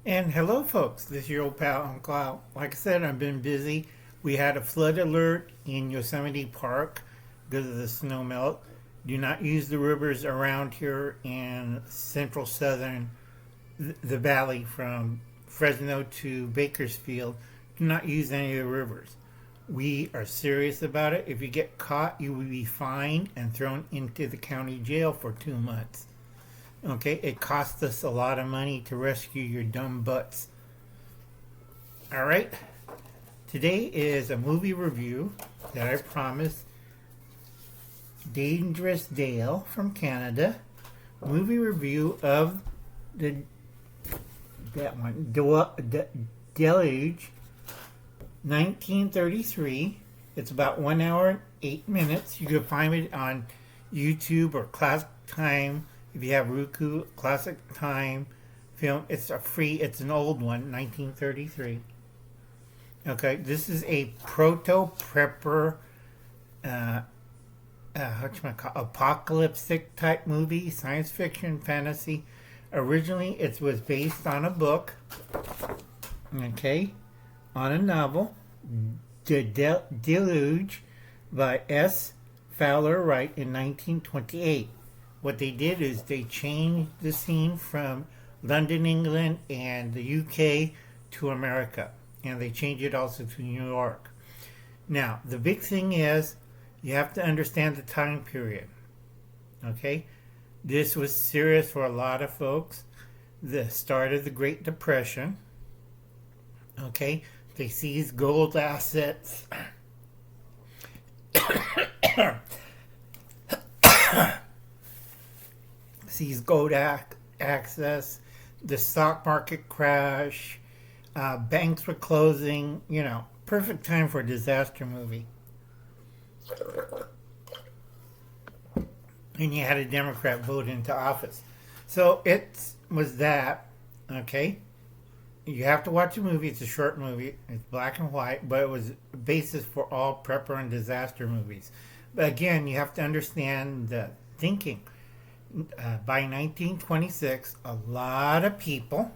And hello, folks. This is your old pal Uncle Al. Like I said, I've been busy. We had a flood alert in Yosemite Park because of the snow melt. Do not use the rivers around here in central southern the valley from Fresno to Bakersfield. Do not use any of the rivers. We are serious about it. If you get caught, you will be fined and thrown into the county jail for 2 months. Okay, it cost us a lot of money to rescue your dumb butts. All right, today is a movie review that I promised Dangerous Dale from Canada. Movie review of the Deluge, 1933. It's about 1 hour and 8 minutes. You can find it on YouTube or Classic Time. If you have Roku, Classic Time film, it's an old one, 1933. Okay, this is a Proto Prepper, apocalyptic type movie, science fiction, fantasy. Originally, it was based on a book, okay, on a novel, The Deluge by S. Fowler Wright in 1928. What they did is they changed the scene from London, England, and the UK to America. And they changed it also to New York. Now, the big thing is you have to understand the time period. Okay? This was serious for a lot of folks. The start of the Great Depression. Okay? They seized gold assets. Seized gold access, the stock market crash, banks were closing, perfect time for a disaster movie. And you had a Democrat vote into office. So it was that, okay? You have to watch the movie. It's a short movie. It's black and white, but it was a basis for all prepper and disaster movies. But again, you have to understand the thinking. By 1926, a lot of people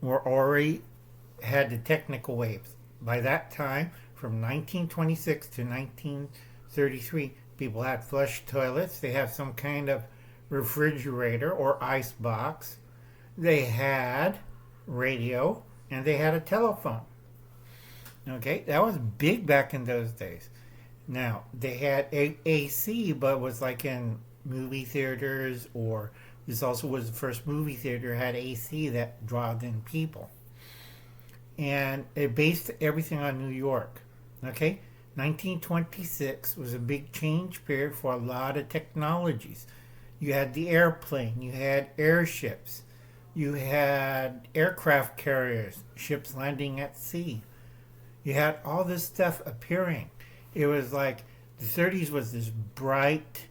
were already had the technical waves. By that time, from 1926 to 1933, people had flush toilets. They had some kind of refrigerator or ice box. They had radio, and they had a telephone. Okay, that was big back in those days. Now, they had AC, but it was like in movie theaters, or this also was the first movie theater had AC that drawed in people. And it based everything on New York. Okay? 1926 was a big change period for a lot of technologies. You had the airplane, you had airships, you had aircraft carriers, ships landing at sea. You had all this stuff appearing. It was like the 30s was this bright,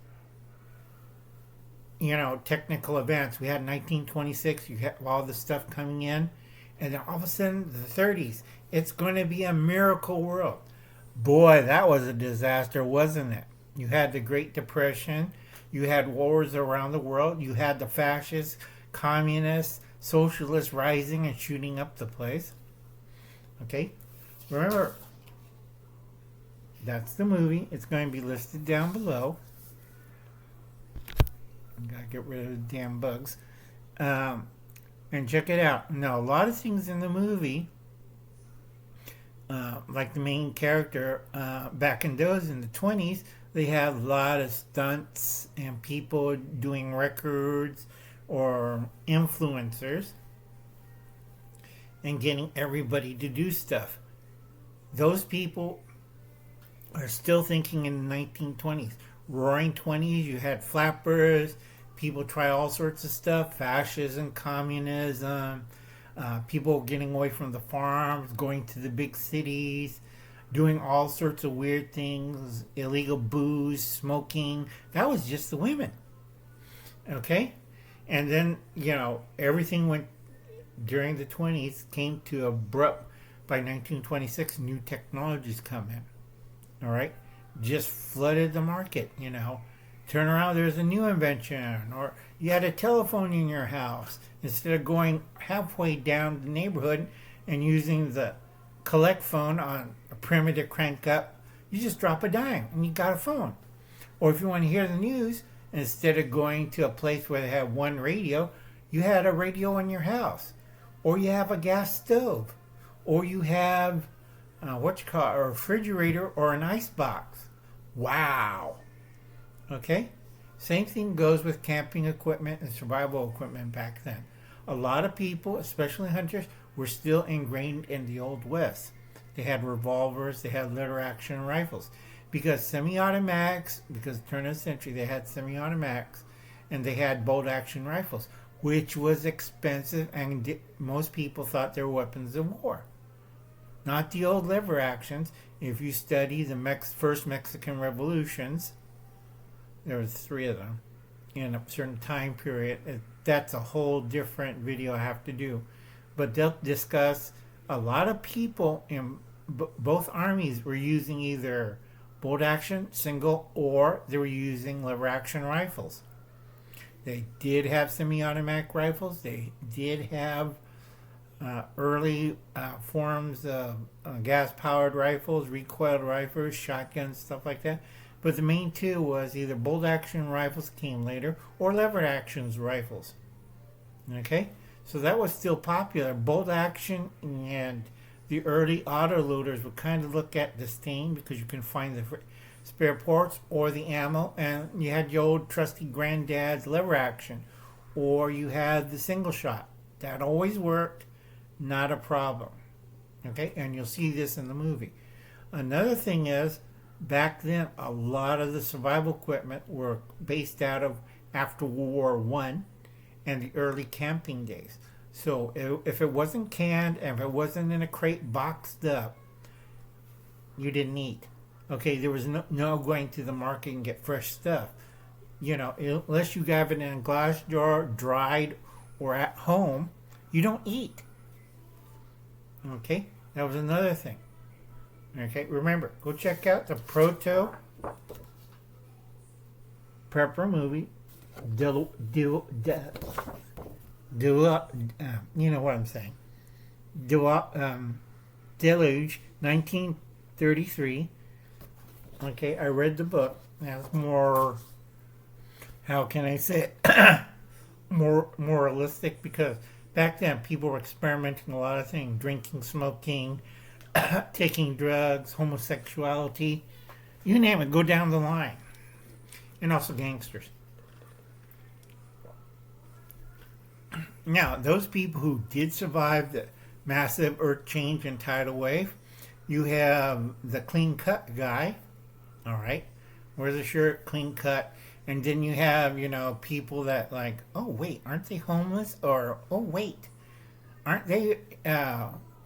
technical events. We had 1926, you had all this stuff coming in, and then all of a sudden, the 30s, it's going to be a miracle world. Boy, that was a disaster, wasn't it? You had the Great Depression, you had wars around the world, you had the fascists, communists, socialists rising and shooting up the place. Okay? Remember, that's the movie. It's going to be listed down below. Gotta get rid of the damn bugs. And check it out. Now, a lot of things in the movie, like the main character, back in the 20s, they had a lot of stunts and people doing records or influencers and getting everybody to do stuff. Those people are still thinking in the 1920s. Roaring 20s, you had flappers, people try all sorts of stuff, fascism, communism, people getting away from the farms, going to the big cities, doing all sorts of weird things, illegal booze, smoking. That was just the women. Okay? And then, everything went during the 20s came to abrupt. By 1926, new technologies come in. All right, just flooded the market. Turn around, there's a new invention, or You had a telephone in your house. Instead of going halfway down the neighborhood and using the collect phone on a primitive crank up, you just drop a dime and you got a phone. Or if you want to hear the news, instead of going to a place where they have one radio, you had a radio in your house. Or you have a gas stove. Or you have a refrigerator or an ice box. Wow. Okay? Same thing goes with camping equipment and survival equipment back then. A lot of people, especially hunters, were still ingrained in the Old West. They had revolvers, they had lever action rifles. Because semi-automatics, because turn of the century, they had semi-automatics and they had bolt action rifles, which was expensive, and most people thought they were weapons of war. Not the old lever actions. If you study the first Mexican revolutions, there was 3 of them in a certain time period. That's a whole different video I have to do. But they'll discuss a lot of people in both armies were using either bolt action, single, or they were using lever action rifles. They did have semi-automatic rifles. They did have early forms of gas-powered rifles, recoiled rifles, shotguns, stuff like that. But the main 2 was either bolt-action rifles came later or lever-action rifles. Okay? So that was still popular. Bolt-action and the early autoloaders would kind of look at disdain because you can find the spare parts or the ammo, and you had your old trusty granddad's lever action, or you had the single shot. That always worked, not a problem. Okay? And you'll see this in the movie. Another thing is, back then, a lot of the survival equipment were based out of after World War One and the early camping days. So if it wasn't canned and if it wasn't in a crate boxed up, you didn't eat. Okay, there was no going to the market and get fresh stuff. You know, unless you have it in a glass jar, dried, or at home, you don't eat. Okay, that was another thing. Okay, remember, go check out the Proto Prepper movie. You know what I'm saying. Deluge, 1933. Okay, I read the book. That's more, how can I say it, more realistic, because back then people were experimenting a lot of things, drinking, smoking, taking drugs, homosexuality, you name it, go down the line. And also gangsters. Now, those people who did survive the massive earth change and tidal wave, you have the clean cut guy, all right, wears a shirt, clean cut, and then you have, you know, people that like, oh wait, aren't they homeless? Or, oh wait, aren't they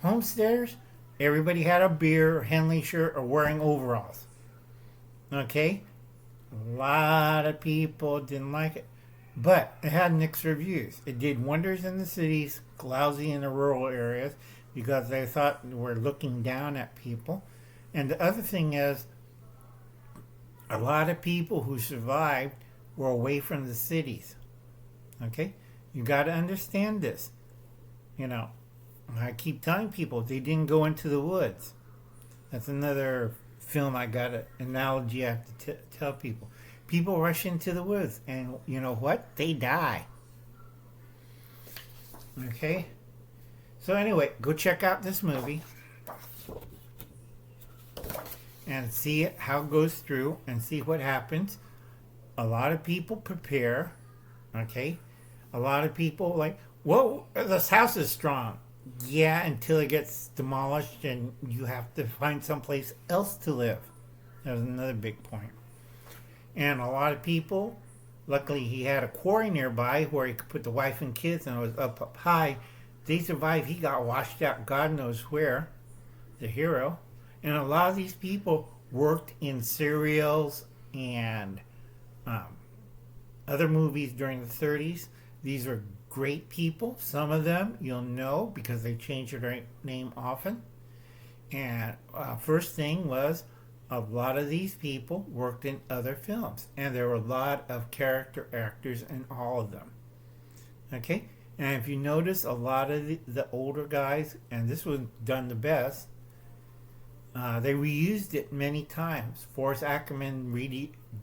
homesteaders? Everybody had a beer, Henley shirt, or wearing overalls. Okay? A lot of people didn't like it. But it had mixed reviews. It did wonders in the cities, lousy in the rural areas, because they thought we're looking down at people. And the other thing is, a lot of people who survived were away from the cities. Okay? You got to understand this. You know, I keep telling people they didn't go into the woods. That's another film I got an analogy I have to tell people. People rush into the woods, and you know what? They die. Okay? So anyway, go check out this movie and see it, how it goes through, and see what happens. A lot of people prepare. Okay? A lot of people like, whoa, this house is strong. Yeah, until it gets demolished and you have to find someplace else to live. That was another big point. And a lot of people, luckily he had a quarry nearby where he could put the wife and kids, and it was up high. They survived. He got washed out God knows where, the hero. And a lot of these people worked in serials and other movies during the 30s. These are great people. Some of them you'll know because they change their name often. And first thing was a lot of these people worked in other films, and there were a lot of character actors in all of them. Okay, and if you notice, a lot of the older guys, and this was done the best, they reused it many times. Forrest Ackerman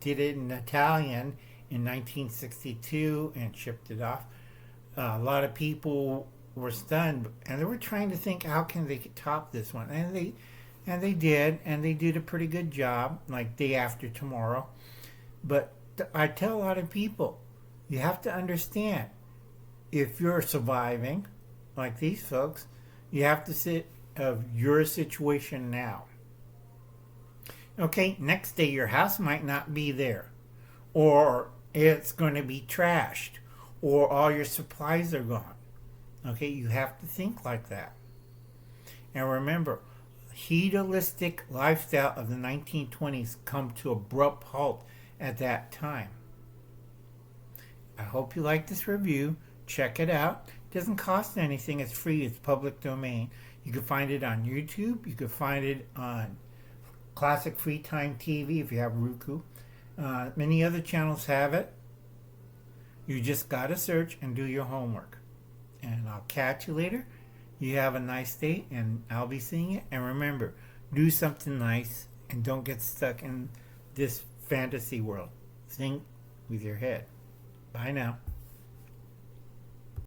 did it in Italian in 1962 and shipped it off. A lot of people were stunned, and they were trying to think, how can they top this one? And they did a pretty good job, like Day After Tomorrow. But I tell a lot of people, you have to understand, if you're surviving, like these folks, you have to sit of your situation now. Okay, next day your house might not be there, or it's going to be trashed, or all your supplies are gone. Okay, you have to think like that. And remember, hedonistic lifestyle of the 1920s come to abrupt halt at that time. I hope you like this review. Check it out. It doesn't cost anything. It's free. It's public domain. You can find it on YouTube. You can find it on Classic Free Time TV if you have Roku. Many other channels have it. You just got to search and do your homework. And I'll catch you later. You have a nice day, and I'll be seeing you. And remember, do something nice and don't get stuck in this fantasy world. Think with your head. Bye now.